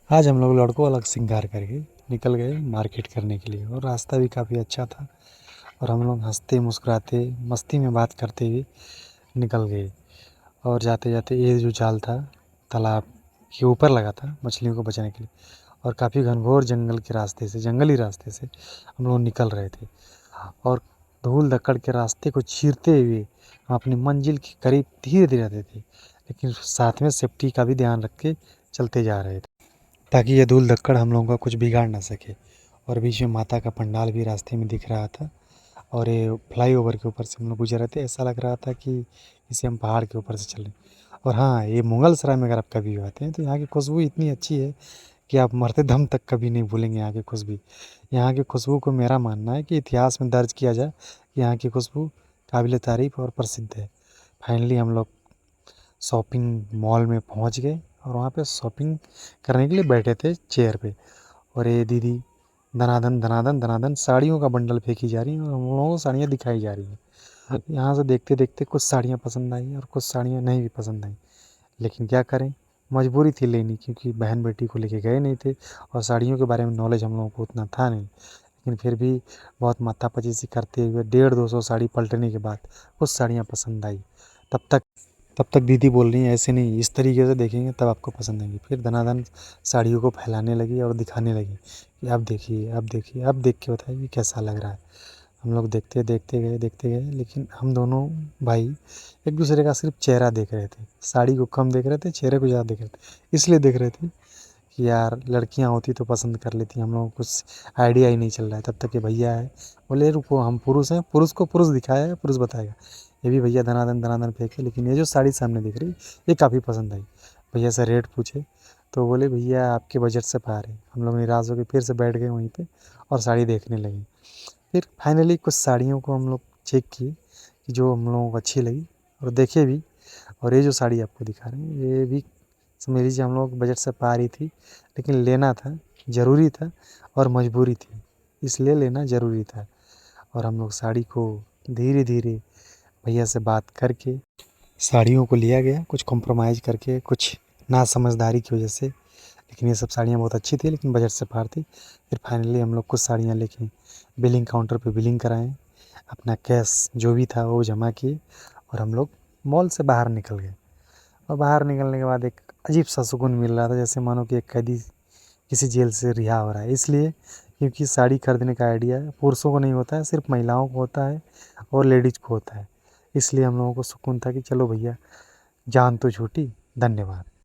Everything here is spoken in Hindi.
आज हम लोग लड़कों अलग श्रृंगार करके निकल गए मार्केट करने के लिए और रास्ता भी काफ़ी अच्छा था और हम लोग हंसते मुस्कुराते मस्ती में बात करते हुए निकल गए। और जाते जाते ये जो जाल था तालाब के ऊपर लगा था मछलियों को बचाने के लिए और काफ़ी घनघोर जंगल के रास्ते से जंगली रास्ते से हम लोग निकल रहे थे और धूल धक्कड़ के रास्ते को चीरते हुए हम अपनी मंजिल के करीब धीरे धीरे आते थे, लेकिन साथ में सेफ्टी का भी ध्यान रख के चलते जा रहे थे ताकि ये धूल धक्कड़ हम लोगों का कुछ बिगाड़ ना सके। और बीच में माता का पंडाल भी रास्ते में दिख रहा था और ये फ्लाईओवर के ऊपर से हम लोग गुजर रहे थे, ऐसा लग रहा था कि इसे हम पहाड़ के ऊपर से चल रहे हैं। और हाँ, ये मुगलसराय में अगर आप कभी भी आते हैं तो यहाँ की खुशबू इतनी अच्छी है कि आप मरते दम तक कभी नहीं भूलेंगे यहाँ की खुशबू। यहाँ की खुशबू को मेरा मानना है कि इतिहास में दर्ज किया जाए कि यहाँ की खुशबू काबिल तारीफ़ और प्रसिद्ध है। फाइनली हम लोग शॉपिंग मॉल में पहुँच गए और वहाँ पे शॉपिंग करने के लिए बैठे थे चेयर पे। और ये दीदी दनादन दनादन दनादन साड़ियों का बंडल फेंकी जा रही है और हम लोगों को साड़ियाँ दिखाई जा रही हैं। यहाँ से देखते देखते कुछ साड़ियाँ पसंद आई और कुछ साड़ियाँ नहीं भी पसंद आई, लेकिन क्या करें, मजबूरी थी लेनी क्योंकि बहन बेटी को लेके गए नहीं थे और साड़ियों के बारे में नॉलेज हम लोगों को उतना था नहीं। लेकिन फिर भी बहुत माथापच्ची करते हुए 150-200 साड़ी पलटने के बाद कुछ साड़ियाँ पसंद आई। तब तक तब तक दीदी बोल रही हैं ऐसे नहीं, इस तरीके से देखेंगे तब आपको पसंद आएंगी। फिर धनाधन साड़ियों को फैलाने लगी और दिखाने लगी कि अब देखिए अब देखिए अब देख के बताइए कैसा लग रहा है। हम लोग देखते गए, लेकिन हम दोनों भाई एक दूसरे का सिर्फ चेहरा देख रहे थे, साड़ी को कम देख रहे थे, चेहरे को ज़्यादा देख रहे थे। इसलिए देख रहे थे कि यार लड़कियां होती तो पसंद कर लेती, हम लोगों को कुछ आइडिया ही नहीं चल रहा है। तब तक ये भैया है, बोले रुको हम पुरुष हैं, पुरुष को पुरुष दिखाया है, पुरुष बताएगा। ये भी भैया दनादन दनादन फेंके, लेकिन ये जो साड़ी सामने दिख रही ये काफ़ी पसंद आई। भैया से रेट पूछे तो बोले भैया आपके बजट से पार है। हम लोग निराश हो के फिर से बैठ गए वहीं पे और साड़ी देखने लगे। फिर फाइनली कुछ साड़ियों को हम लोग चेक किए कि जो हम लोगों को अच्छी लगी और देखे भी। और ये जो साड़ी आपको दिखा रहे हैं ये भी समझ लीजिए हम लोग बजट से पार ही थी, लेकिन लेना था, ज़रूरी था और मजबूरी थी, इसलिए लेना ज़रूरी था। और हम लोग साड़ी को धीरे धीरे भैया से बात करके साड़ियों को लिया गया, कुछ कॉम्प्रोमाइज़ करके, कुछ नासमझदारी की वजह से। लेकिन ये सब साड़ियाँ बहुत अच्छी थी लेकिन बजट से पार थी। फिर फाइनली हम लोग कुछ साड़ियाँ लेके बिलिंग काउंटर पे बिलिंग कराएँ, अपना कैश जो भी था वो जमा किए और हम लोग मॉल से बाहर निकल गए। और बाहर निकलने के बाद एक अजीब सा सुकून मिल रहा था, जैसे मानो कि एक कैदी किसी जेल से रिहा हो रहा है। इसलिए क्योंकि साड़ी खरीदने का आइडिया पुरुषों को नहीं होता है, सिर्फ महिलाओं को होता है और लेडीज़ को होता है। इसलिए हम लोगों को सुकून था कि चलो भैया जान तो छूटी, धन्यवाद।